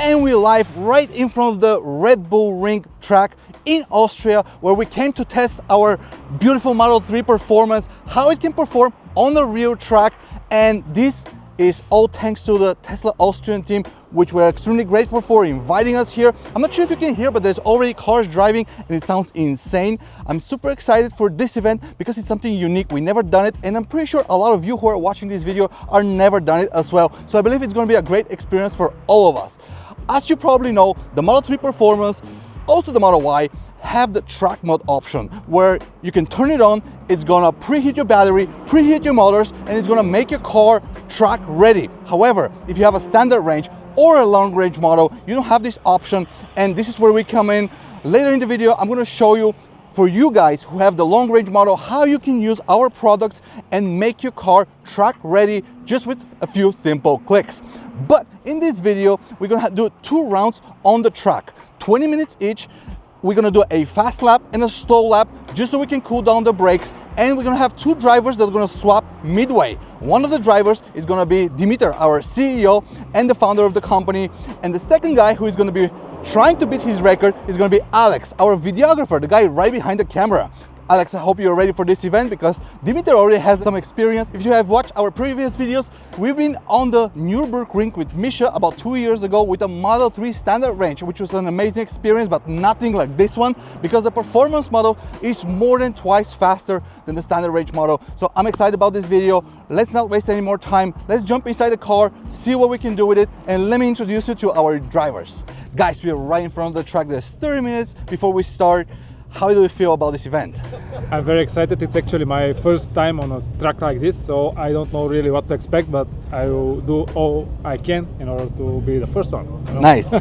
and we're live right in front of the Red Bull Ring track in Austria, where we came to test our beautiful Model 3 performance, how it can perform on the real track. And this is all thanks to the Tesla Austrian team, which we're extremely grateful for inviting us here. I'm not sure if you can hear, but there's already cars driving and it sounds insane. I'm super excited for this event because it's something unique. We never done it, and I'm pretty sure a lot of you who are watching this video are never done it as well. So I believe it's going to be a great experience for all of us. As you probably know, the Model 3 Performance, also the Model Y, have the track mode option where you can turn it on. It's gonna preheat your battery, preheat your motors, and it's gonna make your car track ready. However, if you have a standard range or a long range model, you don't have this option, and this is where we come in. Later in the video, I'm gonna show you, for you guys who have the long range model, how you can use our products and make your car track ready just with a few simple clicks. But in this video, we're gonna do 2 rounds on the track, 20 minutes each. We're gonna do a fast lap and a slow lap just so we can cool down the brakes, and we're gonna have 2 drivers that are gonna swap midway. One of the drivers is gonna be Dimitar, our CEO and the founder of the company, and the second guy who is gonna be trying to beat his record is gonna be Alex, our videographer, the guy right behind the camera. Alex, I hope you're ready for this event because Dimitar already has some experience. If you have watched our previous videos, we've been on the Nürburgring with Misha about 2 years ago with a Model 3 standard range, which was an amazing experience, but nothing like this one because the performance model is more than twice faster than the standard range model. So I'm excited about this video. Let's not waste any more time. Let's jump inside the car, see what we can do with it, and let me introduce you to our drivers. Guys, we're right in front of the track. There's 30 minutes before we start. How do you feel about this event? I'm very excited. It's actually my first time on a track like this, so I don't know really what to expect, but I will do all I can in order to be the first one. You know? Nice.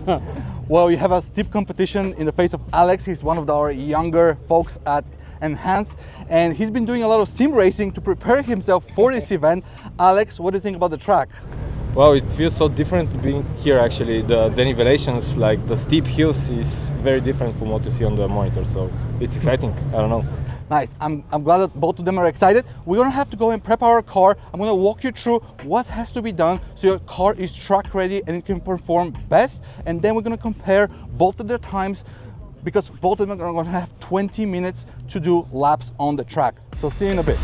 Well, you have a steep competition in the face of Alex. He's one of our younger folks at Enhance, and he's been doing a lot of sim racing to prepare himself for this event. Alex, what do you think about the track? Well, it feels so different being here actually. The nivelations, like the steep hills, is very different from what you see on the monitor, so it's exciting. I don't know. Nice. I'm glad that both of them are excited. We're gonna have to go and prep our car. I'm gonna walk you through what has to be done so your car is track ready and it can perform best, and then we're gonna compare both of their times because both of them are gonna have 20 minutes to do laps on the track. So see you in a bit.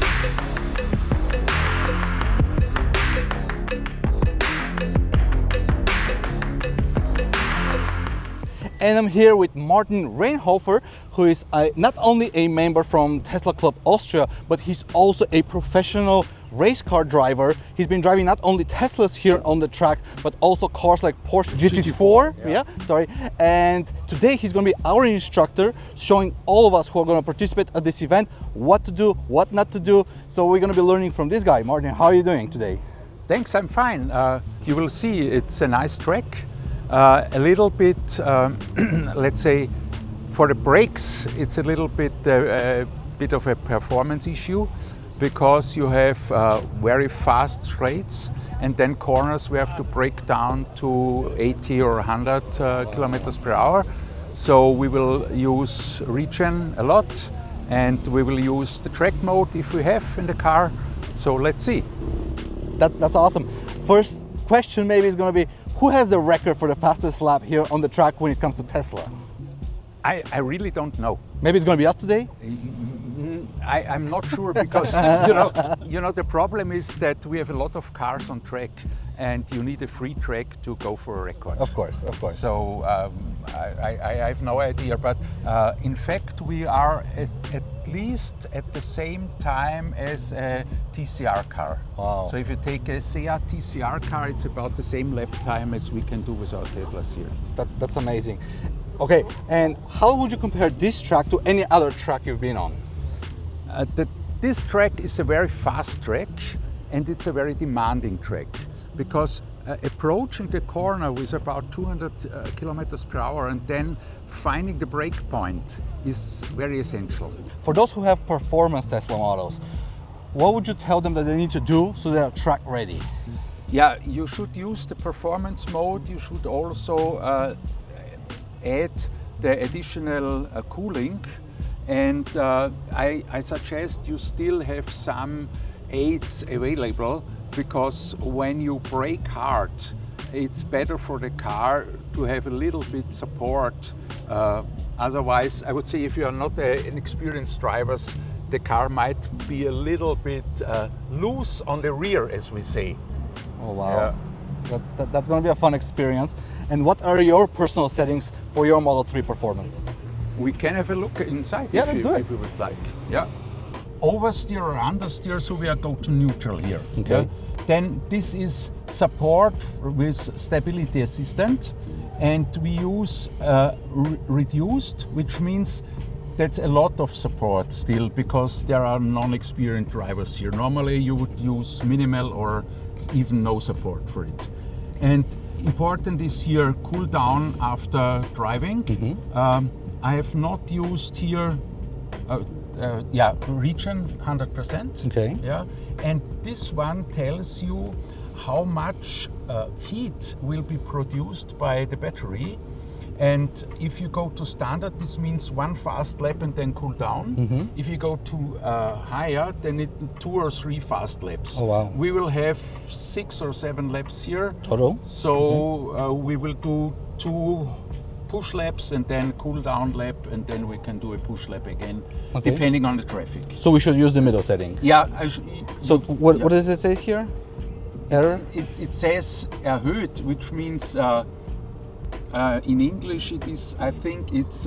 And I'm here with Martin Rennhofer, who is not only a member from Tesla Club Austria, but he's also a professional race car driver. He's been driving not only Teslas here on the track, but also cars like Porsche GT4. Sorry. And today he's going to be our instructor, showing all of us who are going to participate at this event what to do, what not to do. So we're going to be learning from this guy. Martin, how are you doing today? Thanks, I'm fine. You will see it's a nice track. A little bit, let's say, for the brakes, it's a little bit of a performance issue because you have very fast straights and then corners we have to brake down to 80 or 100 kilometers per hour. So we will use regen a lot, and we will use the track mode if we have in the car. So let's see. That's awesome. First question maybe is going to be, who has the record for the fastest lap here on the track when it comes to Tesla? I really don't know. Maybe it's going to be us today? I'm not sure because you know the problem is that we have a lot of cars on track and you need a free track to go for a record. Of course. So I have no idea, but in fact we are at least at the same time as a TCR car. Wow. So if you take a Seat TCR car, it's about the same lap time as we can do with our Teslas here. That's amazing. Okay, and how would you compare this track to any other track you've been on? This track is a very fast track and it's a very demanding track because approaching the corner with about 200 kilometers per hour and then finding the brake point is very essential. For those who have performance Tesla models, what would you tell them that they need to do so they're track ready? Yeah, you should use the performance mode. You should also add the additional cooling, and I suggest you still have some aids available because when you brake hard it's better for the car to have a little bit support. Otherwise, I would say if you are not an experienced driver, the car might be a little bit loose on the rear, as we say. Oh wow, that's going to be a fun experience. And what are your personal settings for your Model 3 performance? We can have a look inside Yeah, if let's do you would like. Yeah. Oversteer or understeer, so we are go to neutral here. Okay. Yeah? Then this is support with stability assistant, and we use reduced, which means that's a lot of support still, because there are non-experienced drivers here. Normally you would use minimal or even no support for it. And important is here cool down after driving. I have not used here region 100%. Okay. Yeah, and this one tells you how much heat will be produced by the battery. And if you go to standard, this means one fast lap and then cool down. If you go to higher, then it 2 or 3 fast laps. Oh wow. We will have 6 or 7 laps here. Total? So we will do 2 push laps and then cool down lap, and then we can do a push lap again, depending on the traffic. So we should use the middle setting. Yeah. So what does it say here? Error? It says erhöht, which means in English it is, I think it's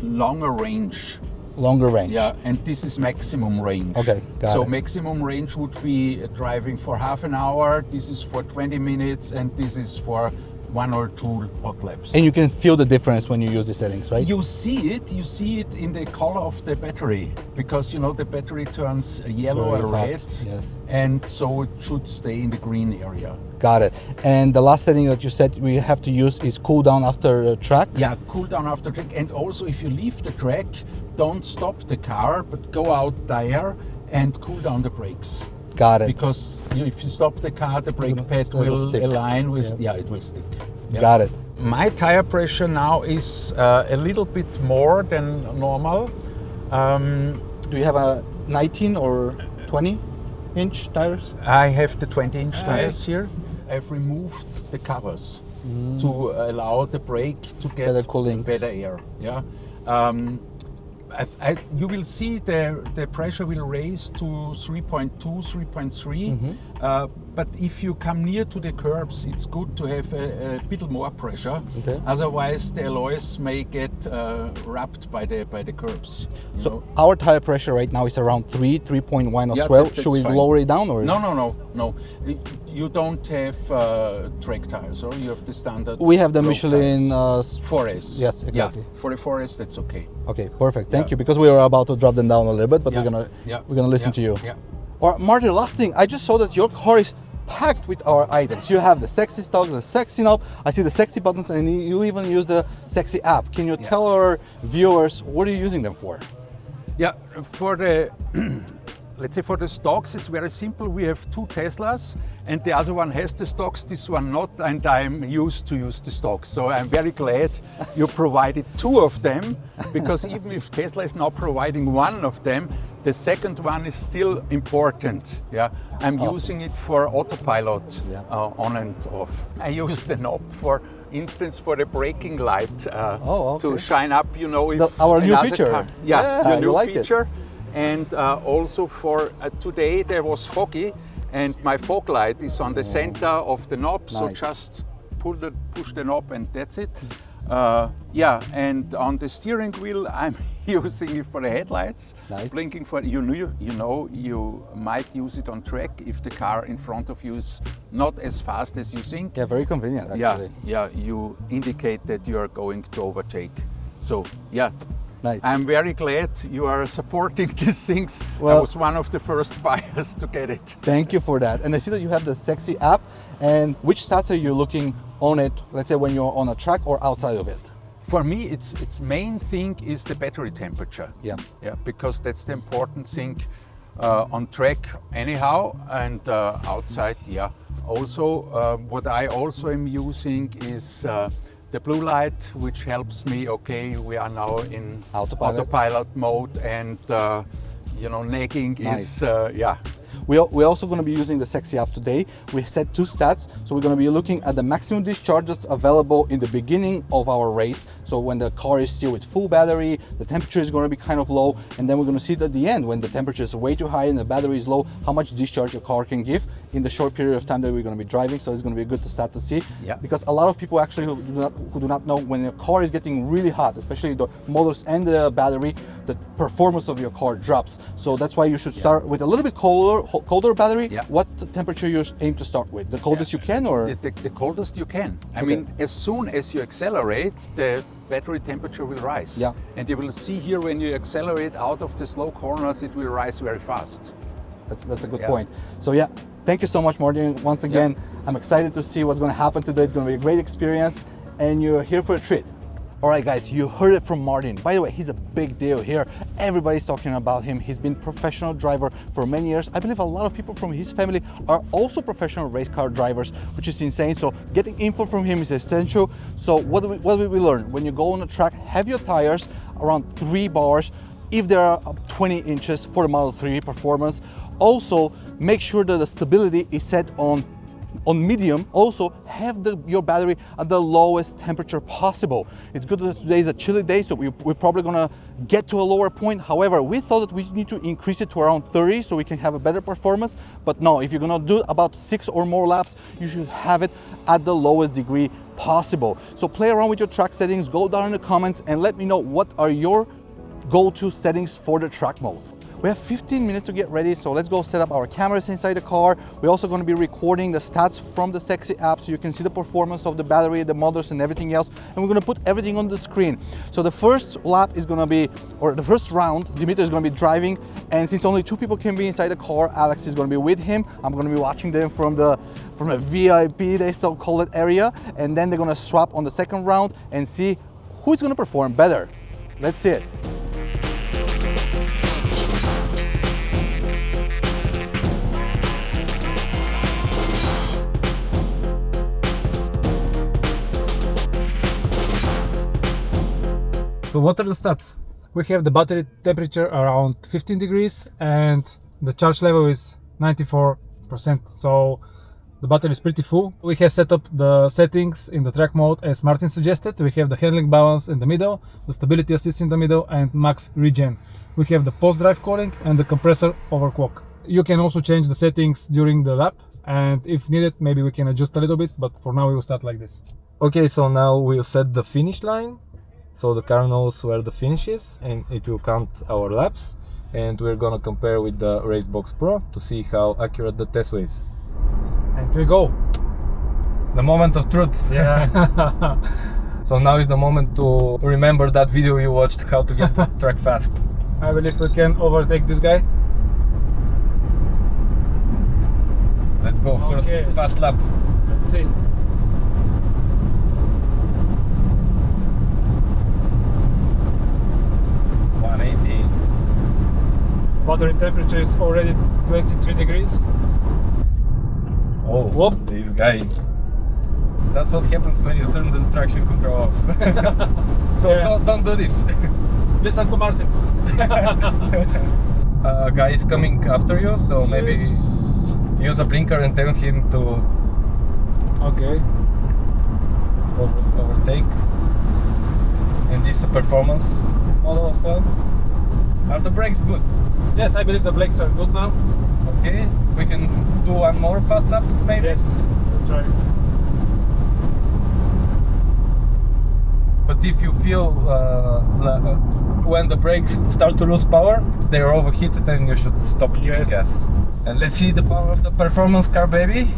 longer range. Longer range. Yeah, and this is maximum range. Okay, got so it. maximum range would be driving for half an hour, this is for 20 minutes, and this is for 1 or 2 hot laps. And you can feel the difference when you use the settings, right? You see it in the color of the battery, because you know the battery turns yellow Very or hot, red, yes. and so it should stay in the green area. Got it. And the last setting that you said we have to use is cool down after the track? Yeah, cool down after track. And also if you leave the track, don't stop the car, but go out there and cool down the brakes. Got it. Because if you stop the car, the brake pad It'll will stick. align with, it will stick. Yeah. Got it. My tire pressure now is a little bit more than normal. Do you have a 19 or 20 inch tires? I have the 20-inch tires here. I've removed the covers to allow the brake to get Better cooling. better air. Yeah. You will see the pressure will raise to 3.2, 3.3. But if you come near to the curbs, it's good to have a bit more pressure. Okay. Otherwise, the alloys may get rubbed by the curbs. you know. Our tire pressure right now is around 3.1 as Yeah, well. that's Should we fine. lower it down or? No. You don't have track tires, or you have the standard. We have the road Michelin. tires. 4S. Yes, exactly. Yeah, for the 4S, that's okay. Okay, perfect. Thank Yeah. you. Because we were about to drop them down a little bit, but Yeah, we're gonna listen to you. Yeah. Or Martin, last thing, I just saw that your car is packed with our items. You have the sexy stock, the sexy knob. I see the sexy buttons, and you even use the sexy app. Can you tell our viewers what are you using them for? Yeah, for the let's say for the stocks, it's very simple. We have 2 Teslas, and the other one has the stocks, this one not, and I'm used to use the stocks. So I'm very glad you provided 2 of them, because even if Tesla is now providing 1 of them, the second one is still important. Yeah, I'm Awesome. using it for autopilot Yeah. on and off. I use the knob, for instance, for the braking light Oh, okay. to shine up. You know, if Our new another feature. car- Yeah, your you new like it. feature. And also for today there was foggy, and my fog light is on the center of the knob, so Nice. just push the knob and that's it. And on the steering wheel I'm using it for the headlights, Nice. blinking for you might use it on track if the car in front of you is not as fast as you think. Yeah, very convenient actually. You indicate that you are going to overtake. So Nice. I'm very glad you are supporting these things. I Well- was one of the first buyers to get it. Thank you for that. And I see that you have the sexy app. And which stats are you looking on it, let's say when you're on a track or outside of it? For me, its main thing is the battery temperature. Yeah. Because that's the important thing on track anyhow, and outside, Also, what I also am using is the blue light, which helps me. Okay, we are now in Autopilot. autopilot mode, and nagging Nice. is We're also going to be using the Sexy app today. We set 2 stats, so we're going to be looking at the maximum discharge that's available in the beginning of our race. So when the car is still with full battery, the temperature is going to be kind of low, and then we're going to see it at the end when the temperature is way too high and the battery is low, how much discharge your car can give in the short period of time that we're going to be driving. So it's going to be a good stat to see, because a lot of people actually who do not know, when your car is getting really hot, especially the motors and the battery, the performance of your car drops. So that's why you should start with a little bit colder battery. What temperature you aim to start with? The coldest you can, or the coldest you can. I mean, as soon as you accelerate, the battery temperature will rise. And you will see here when you accelerate out of the slow corners, it will rise very fast. That's a good point. So yeah, thank you so much, Martin. Once again, I'm excited to see what's going to happen today. It's going to be a great experience, and you're here for a treat. All right, guys, you heard it from Martin. By the way, he's a big deal here. Everybody's talking about him. He's been a professional driver for many years. I believe a lot of people from his family are also professional race car drivers, which is insane. So getting info from him is essential. So what did we learn? When you go on the track, have your tires around 3 bars, if they are up 20 inches for the Model 3 performance. Also, make sure that the stability is set on medium. Also, have your battery at the lowest temperature possible. It's good that today is a chilly day, so we're probably gonna get to a lower point. However, we thought that we need to increase it to around 30 so we can have a better performance. But no, if you're gonna do about 6 or more laps, you should have it at the lowest degree possible. So play around with your track settings, go down in the comments and let me know what are your go-to settings for the track mode. We have 15 minutes to get ready, so let's go set up our cameras inside the car. We're also going to be recording the stats from the Sexy app so you can see the performance of the battery, the motors and everything else. And we're going to put everything on the screen. So the first lap is going to be, or the first round, Dimitri is going to be driving. And since only 2 people can be inside the car, Alex is going to be with him. I'm going to be watching them from the VIP, they so call it, area. And then they're going to swap on the second round and see who's going to perform better. Let's see it. So what are the stats? We have the battery temperature around 15 degrees and the charge level is 94%. So the battery is pretty full. We have set up the settings in the track mode as Martin suggested. We have the handling balance in the middle, the stability assist in the middle and max regen. We have the post-drive cooling and the compressor overclock. You can also change the settings during the lap, and if needed, maybe we can adjust a little bit, but for now we will start like this. Okay, so now we'll set the finish line. So the car knows where the finish is and it will count our laps, and we're gonna compare with the Racebox Pro to see how accurate the test is. And we go. The moment of truth. Yeah. So now is the moment to remember that video you watched, how to get the track fast. I believe we can overtake this guy. Let's go, first fast lap. Let's see. Battery temperature is already 23 degrees. Oh, whoop. This guy. That's what happens when you turn the traction control off. So yeah. don't do this. Listen to Martin. A guy is coming after you, so maybe use a blinker and tell him to overtake. And this is a performance model as well. Are the brakes good? Yes, I believe the brakes are good now. Okay, we can do one more fast lap maybe? Yes, that's right. But if you feel when the brakes start to lose power, they are overheated and you should stop giving gas. And let's see the power of the performance car, baby.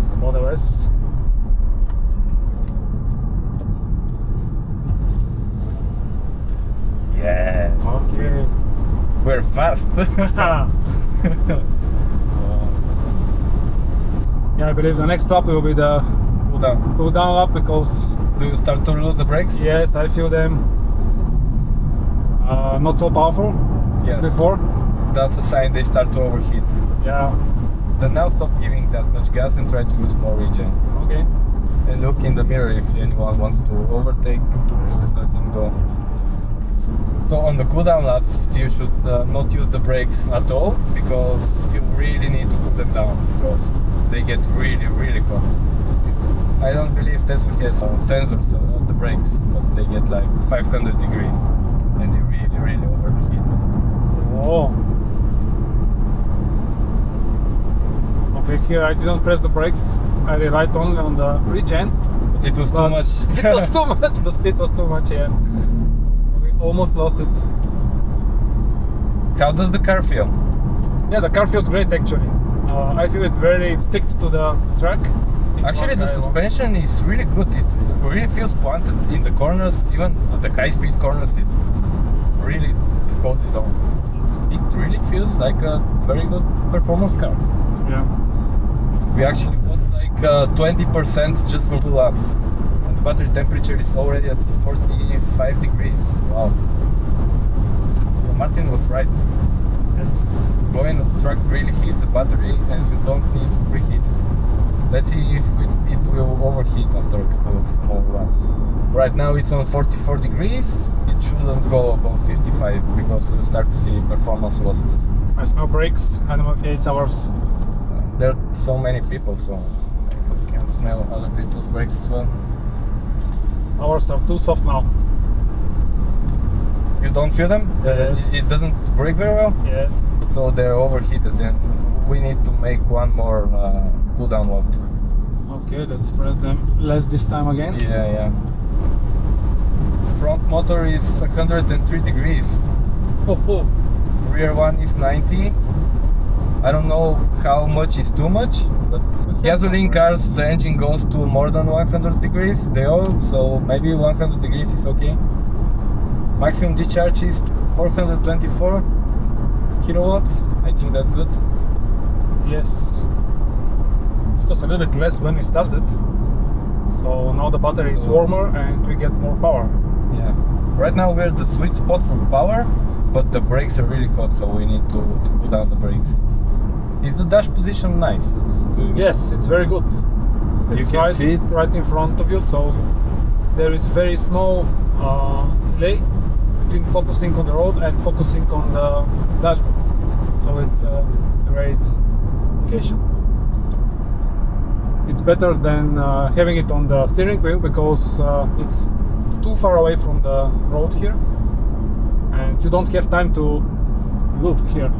The Model S. Yes. Okay. We're fast. Yeah, I believe the next lap will be the cool down lap, because do you start to lose the brakes? Yes, I feel them not so powerful as before. That's a sign they start to overheat. Yeah. Then now stop giving that much gas and try to use more regen. Okay. And look in the mirror if anyone wants to overtake. Let him go. So on the cooldown laps, you should not use the brakes at all, because you really need to cool them down, because they get really, really hot. I don't believe Tesla has sensors on the brakes, but they get like 500 degrees and they really, really overheat. Oh. Okay, here I didn't press the brakes. I relied only on the regen. It was too much. It was too much. The speed was too much, yeah. So we almost lost it. How does the car feel? Yeah, the car feels great actually. I feel it very sticked to the track. Actually, the suspension is really good. It really feels planted in the corners, even at the high-speed corners. It really holds its own. It really feels like a very good performance car. Yeah. We actually got like 20% just for 2 laps, and the battery temperature is already at 45 degrees. Wow. So Martin was right. Yes. Going on the track really heats the battery, and you don't need to preheat it. Let's see if it will overheat after a couple of more laps. Right now it's on 44 degrees. It shouldn't go above 55, because we'll start to see performance losses. I smell brakes. I don't know if it's ours. There are so many people, so I can smell other people's brakes as well. Ours are too soft now. You don't feel them? Yes. It doesn't brake very well? Yes. So they're overheated, and we need to make one more cooldown lap. Okay, let's press them less this time again. Yeah. Front motor is 103 degrees. Oh. Rear one is 90. I don't know how much is too much, but gasoline cars, the engine goes to more than 100 degrees, they all, so maybe 100 degrees is okay. Maximum discharge is 424 kilowatts. I think that's good. Yes. It was a little bit less when we started. So now the battery is warmer and we get more power. Yeah. Right now we're at the sweet spot for power, but the brakes are really hot, so we need to cool down the brakes. Is the dash position nice? Yes, it's very good. It's can see it. right in front of you, so there is very small delay between focusing on the road and focusing on the dashboard. So it's a great application. It's better than having it on the steering wheel, because it's too far away from the road here, and you don't have time to look here.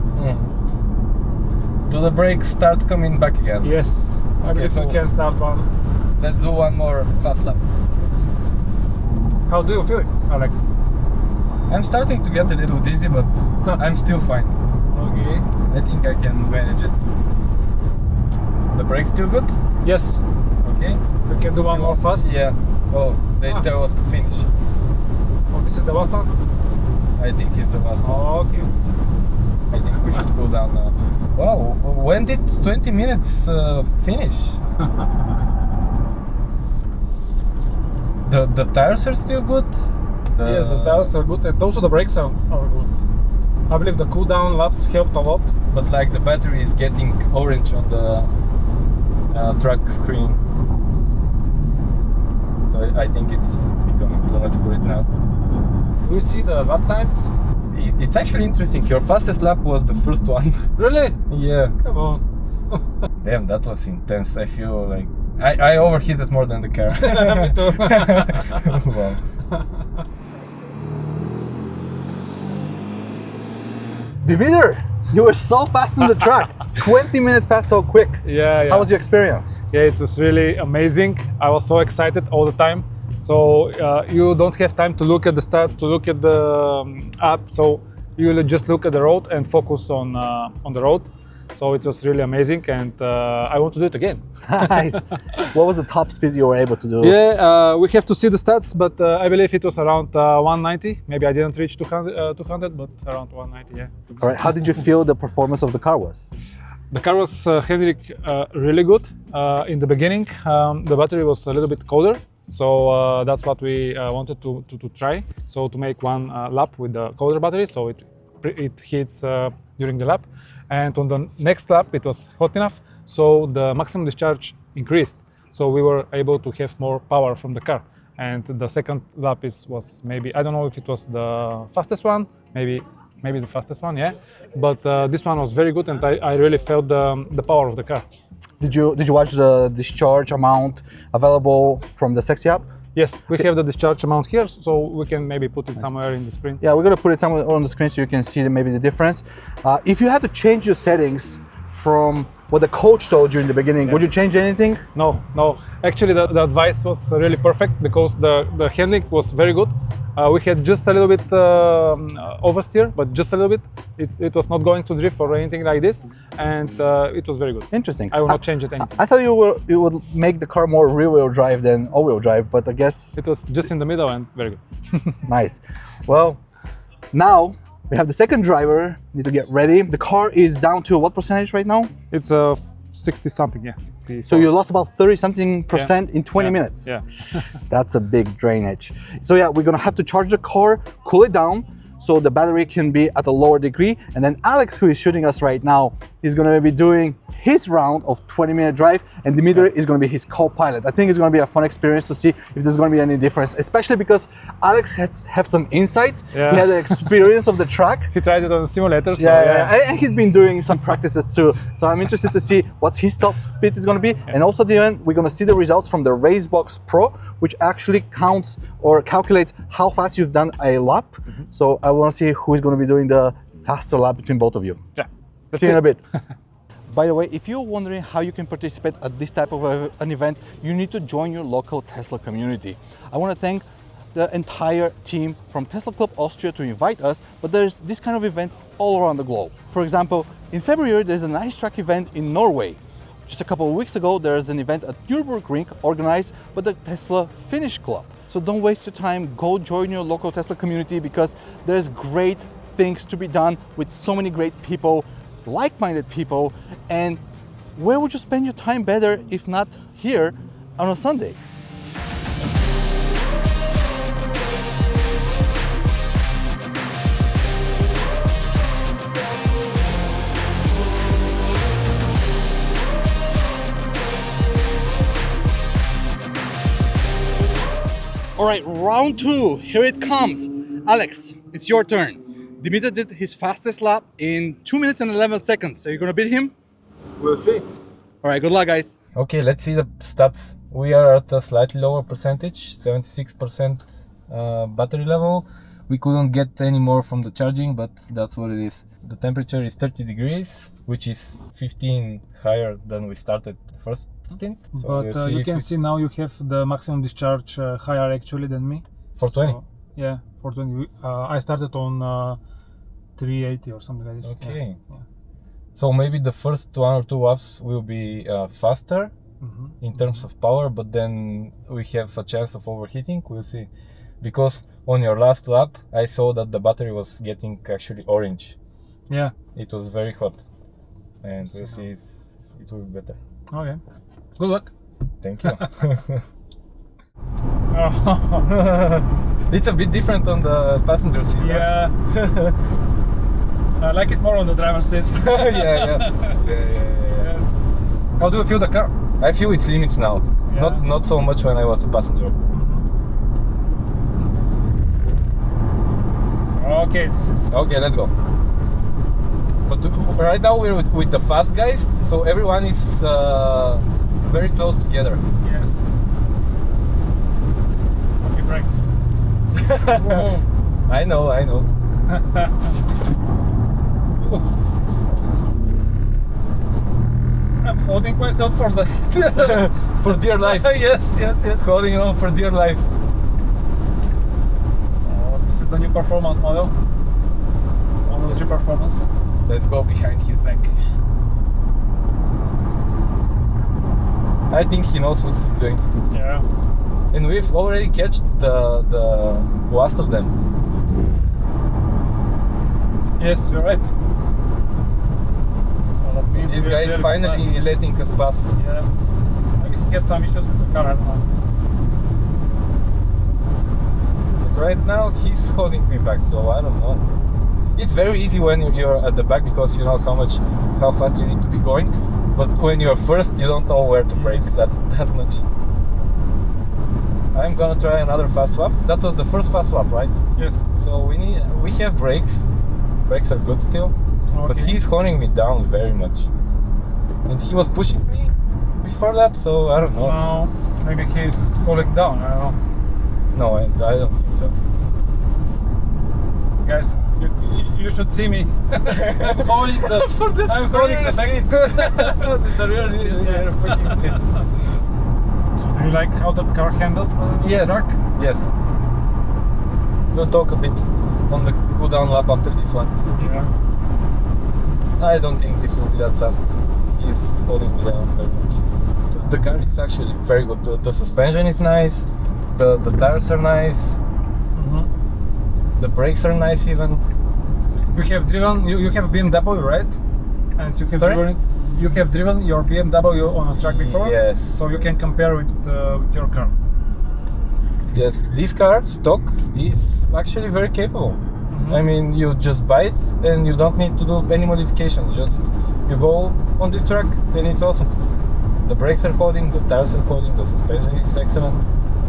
Do the brakes start coming back again? Yes, I believe so we can start one. Let's do one more fast lap. How do you feel it, Alex? I'm starting to get a little dizzy, but I'm still fine. Okay. I think I can manage it. The brakes still good? Yes. Okay. We can do one more fast. Yeah. Oh, they tell us to finish. Oh, this is the last one? I think it's the last one. Oh, okay. I think we should cool down now. Wow, when did 20 minutes finish? The tires are still good? Yes, the tires are good, and also the brakes are good. I believe the cooldown laps helped a lot. But like the battery is getting orange on the track screen. So I think it's becoming too much for it now. Do you see the lap times? It's actually interesting. Your fastest lap was the first one. Really? Yeah. Come on. Damn, that was intense. I feel like I overheated more than the car. Me too. Wow. Dimitar, you were so fast on the track. 20 minutes passed so quick. Yeah. How was your experience? Yeah, it was really amazing. I was so excited all the time. So you don't have time to look at the stats, to look at the app. So you will just look at the road and focus on the road. So it was really amazing, and I want to do it again. Nice. What was the top speed you were able to do? Yeah, we have to see the stats, but I believe it was around 190. Maybe I didn't reach 200, but around 190, yeah. All right. How did you feel the performance of the car was? The car was, Henrik, really good. In the beginning, the battery was a little bit colder. So that's what we wanted to try. So to make one lap with the colder battery, so it heats during the lap. And on the next lap, it was hot enough, so the maximum discharge increased. So we were able to have more power from the car. and the second lap was maybe, I don't know if it was the fastest one, maybe the fastest one, yeah. But this one was very good, and I really felt the power of the car. Did you watch the discharge amount available from the Sexy app? Yes, we have the discharge amount here, so we can maybe put it somewhere in the screen. Yeah, we're gonna put it somewhere on the screen so you can see maybe the difference. If you had to change your settings from what the coach told you in the beginning, would you change anything? No. Actually, the advice was really perfect because the handling was very good. We had just a little bit oversteer, but just a little bit. It was not going to drift or anything like this, and it was very good. Interesting. I will not change it anything. I thought you would make the car more rear-wheel drive than all-wheel drive, but I guess It was just in the middle and very good. nice. Well, now we have the second driver. Need to get ready. The car is down to what percentage right now? It's 60 something, yes. So you lost about 30-something% in 20 minutes. Yeah. That's a big drainage. So yeah, we're gonna have to charge the car, cool it down, so the battery can be at a lower degree. And then Alex, who is shooting us right now, is gonna be doing his round of 20-minute drive, and Dimitri is gonna be his co-pilot. I think it's gonna be a fun experience to see if there's gonna be any difference, especially because Alex have some insights. Yeah. He had the experience of the track. He tried it on the simulator, so And he's been doing some practices too. So I'm interested to see what his top speed is going to be. And also at the end, we're going to see the results from the Racebox Pro, which actually counts or calculates how fast you've done a lap. So I want to see who is going to be doing the faster lap between both of you. Yeah. See you in a bit. By the way, if you're wondering how you can participate at this type of an event, you need to join your local Tesla community. I want to thank the entire team from Tesla Club Austria to invite us, but there's this kind of event all around the globe. For example, in February, there's a Racetrack event in Norway. Just a couple of weeks ago, there's an event at Nürburgring organized by the Tesla Finnish Club. So don't waste your time, go join your local Tesla community because there's great things to be done with so many great people, like-minded people, and where would you spend your time better if not here on a Sunday? All right, round two, here it comes. Alex, it's your turn. Dimitri did his fastest lap in 2 minutes and 11 seconds. Are you gonna beat him? We'll see. All right, good luck, guys. Okay, let's see the stats. We are at a slightly lower percentage, 76% battery level. We couldn't get any more from the charging, but that's what it is. The temperature is 30 degrees, which is 15 higher than we started the first stint. So But you can see now you have the maximum discharge higher actually than me. 420. So, yeah, 420. I started on 380 or something like this. Okay. Yeah. So maybe the first 1 or 2 laps will be faster in terms of power, but then we have a chance of overheating. We'll see. Because on your last lap, I saw that the battery was getting actually orange. Yeah. It was very hot. And we'll see if it will be better. Okay. Good luck. Thank you. It's a bit different on the passenger seat. Yeah. I like it more on the driver's seat. Yeah. Yes. How do you feel the car? I feel its limits now. Yeah. Not so much when I was a passenger. Okay, this is. Okay, let's go. But right now we're with the fast guys, so everyone is very close together. Yes. Okay, brakes. I know. I'm holding myself for the For dear life. yes. Holding on for dear life. Oh, this is the new performance model. 103 performance. Let's go behind his back. I think he knows what he's doing. Yeah. And we've already catched the last of them. Yes, you're right. So that means This we're guy is very finally fast. letting us pass. Yeah. Maybe he has some issues with the car, I don't know. But right now he's holding me back, so I don't know. It's very easy when you're at the back because you know how fast you need to be going. But when you're first, you don't know where to brake that much. I'm gonna try another fast lap. That was the first fast lap, right? Yes. So we have brakes. Brakes are good still, but he's honing me down very much, and he was pushing me before that. So I don't know. Now maybe he's cooling down. I don't know. No, I don't think so. Guys, you should see me. I'm holding the I'm holding the back. The rear seat. Yeah, freaking seat. So do you like how the car handles the Yes. track? Yes. We'll talk a bit on the cool down lap after this one. Yeah. I don't think this will be that fast. He's holding me down very much. The car is actually very good. The suspension is nice. The tires are nice. The brakes are nice even. You have driven. You have BMW, right? And you have Sorry? driven. You have driven your BMW on a track before. Yes. So you can compare with your car. Yes, this car stock is actually very capable. I mean, you just buy it and you don't need to do any modifications. Just you go on this track and it's awesome. The brakes are holding, the tires are holding, the suspension is excellent.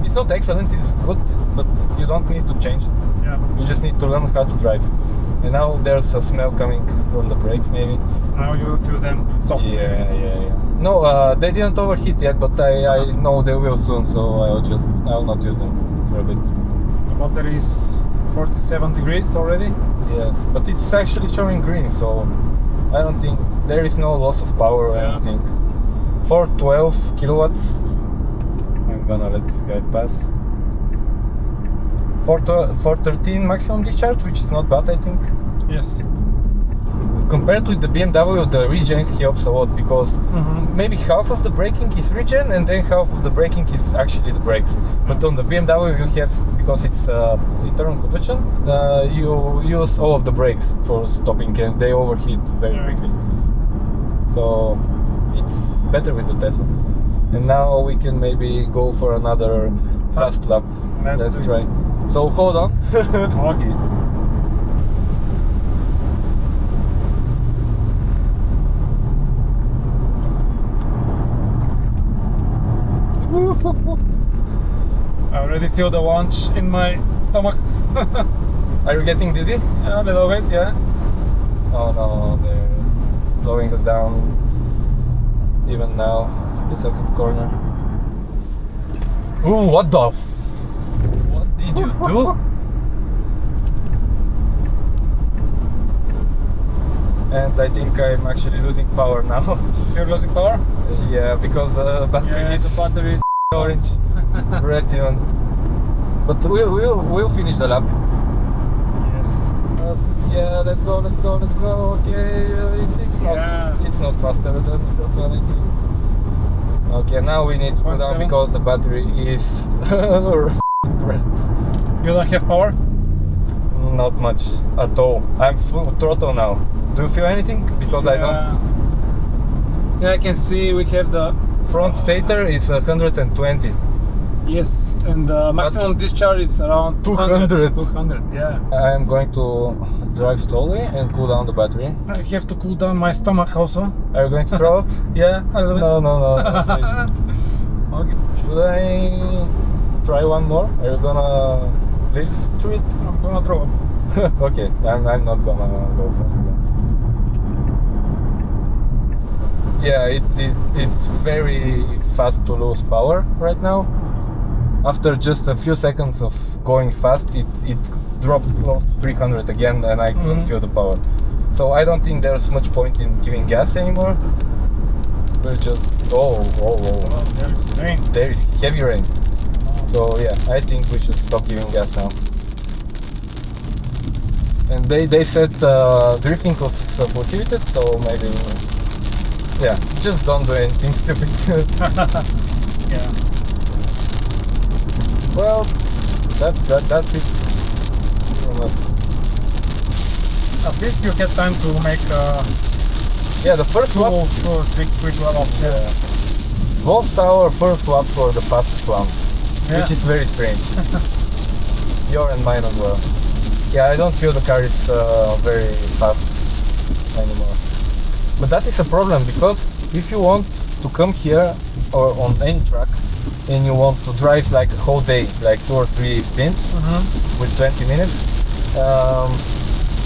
It's not excellent, it's good, but you don't need to change it. Yeah. You just need to learn how to drive. And now there's a smell coming from the brakes, maybe. Now you feel them soft. Yeah. No, they didn't overheat yet, but I know they will soon, so I'll not use them for a bit. The battery is 47 degrees already. Yes, but it's actually showing green, so I don't think there is no loss of power or anything. 412 kilowatts. I'm gonna let this guy pass. 413 maximum discharge, which is not bad, I think. Yes. Compared with the BMW, the regen helps a lot because maybe half of the braking is regen and then half of the braking is actually the brakes. But on the BMW you have, because it's internal combustion, you use all of the brakes for stopping and they overheat very quickly. So it's better with the Tesla. And now we can maybe go for another fast lap. Let's try. So hold on. Okay. I already feel the lunch in my stomach. Are you getting dizzy? A little bit, yeah. Oh no, they're slowing us down even now, the second corner. Ooh, what the what did you do? And I think I'm actually losing power now. You're losing power? Yeah, because the battery is the battery is orange, red even. But we'll finish the lap. Yes. Yeah, let's go. Okay, it's not faster than the first one, I think. Okay, now we need to go down because the battery is red. You don't have power? Not much at all. I'm full throttle now. Do you feel anything? Because I don't. Yeah, I can see we have the Front stator is 120. yes, and the maximum discharge is around 200. 200, yeah. I'm going to drive slowly and cool down the battery. I have to cool down my stomach also. Are you going to throw up? Yeah, a little bit. No. Okay. Should I try one more? Are you gonna live through it? I'm gonna throw up. Okay, I'm not gonna go fast then. Yeah, it's very fast to lose power right now. After just a few seconds of going fast, it dropped close to 300 again and I couldn't feel the power. So I don't think there's much point in giving gas anymore. We're just... Oh, There is rain. there is heavy rain. So yeah, I think we should stop giving gas now. And they said drifting was prohibited, so maybe... Yeah, just don't do anything stupid. Yeah. Well, that's it from us. At least you had time to make Yeah, the first lap. two quick laps. Yeah. Both our first laps were the fastest one, which is very strange. Your and mine as well. Yeah, I don't feel the car is very fast anymore. But that is a problem because if you want to come here or on any track and you want to drive like a whole day, like 2 or 3 stints with 20 minutes,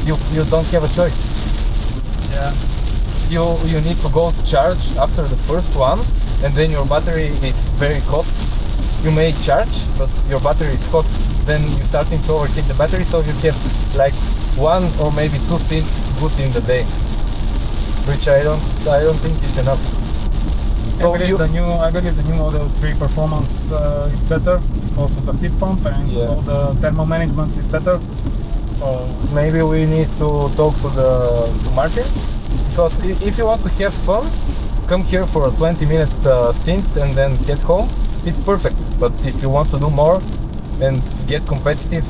you don't have a choice. Yeah. You need to go charge after the first one, and then your battery is very hot. You may charge, but your battery is hot. Then you're starting to overheat the battery, so you have like 1 or maybe 2 stints good in the day, which I don't think is enough. So I believe the new Model 3 performance is better. Also the heat pump and all the thermal management is better. So maybe we need to talk to Martin, because if you want to have fun, come here for a 20-minute stint and then get home. It's perfect. But if you want to do more and get competitive,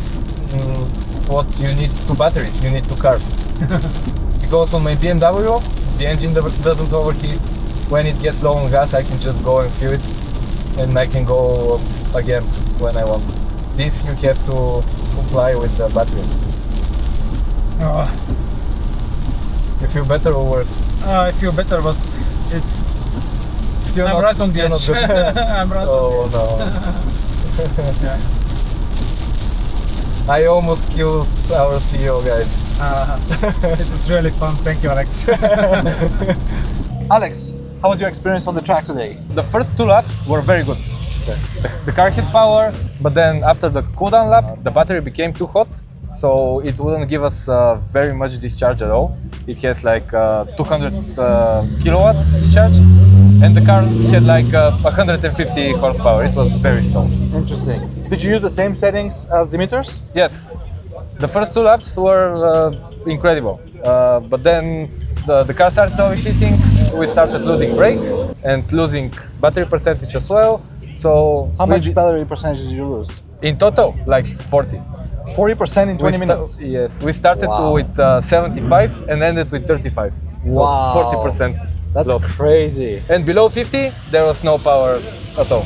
what you need 2 batteries, you need 2 cars. Because on my BMW, the engine doesn't overheat. When it gets low on gas, I can just go and fill it, and I can go again when I want. This you have to comply with the battery. You feel better or worse? I feel better, but it's still I'm not, right on the edge. I'm right oh on the edge. no. Yeah. I almost killed our CEO, guys. It was really fun. Thank you, Alex. Alex, how was your experience on the track today? The first 2 laps were very good. The car had power, but then after the cooldown lap, the battery became too hot, so it wouldn't give us very much discharge at all. It has like 200 kilowatts discharge, and the car had like 150 horsepower. It was very slow. Interesting. Did you use the same settings as Dimitar's? Yes, the first 2 laps were incredible, but then the car started overheating. We started losing brakes and losing battery percentage as well. So how much battery percentage did you lose? In total, like 40. 40% in 20 minutes? Yes, we started with 75 and ended with 35. So wow. 40% That's loss. crazy. And below 50, there was no power at all.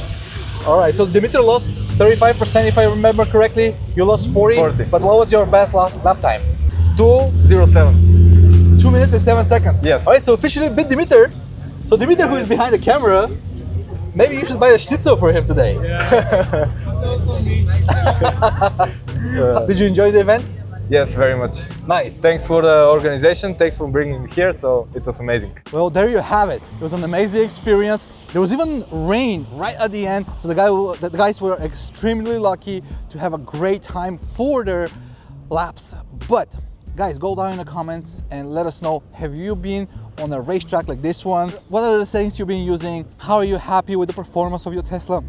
All right, so Dimitar lost 35% if I remember correctly. You lost 40. But what was your best lap time? 2:07. 2 minutes and 7 seconds. Yes. All right, so officially beat Dimitar. So Dimitar, who is behind the camera, maybe you should buy a schnitzel for him today. Yeah. Did you enjoy the event? Yes, very much. Nice. Thanks for the organization. Thanks for bringing me here. So it was amazing. Well, there you have it. It was an amazing experience. There was even rain right at the end. So the guys were extremely lucky to have a great time for their laps. But guys, go down in the comments and let us know, have you been on a racetrack like this one? What are the settings you've been using? How are you happy with the performance of your Tesla?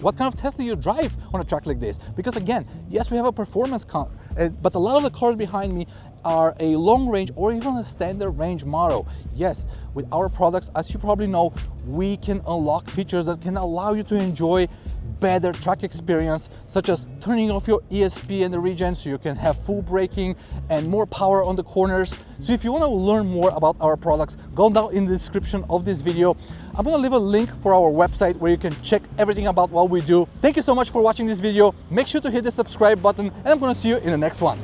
What kind of Tesla you drive on a track like this? Because again, yes, we have a performance car, but a lot of the cars behind me are a long range or even a standard range model. Yes, with our products, as you probably know, we can unlock features that can allow you to enjoy better track experience, such as turning off your ESP in the region so you can have full braking and more power on the corners. So if you want to learn more about our products, go down in the description of this video. I'm going to leave a link for our website where you can check everything about what we do. Thank you so much for watching this video. Make sure to hit the subscribe button, and I'm going to see you in the next one.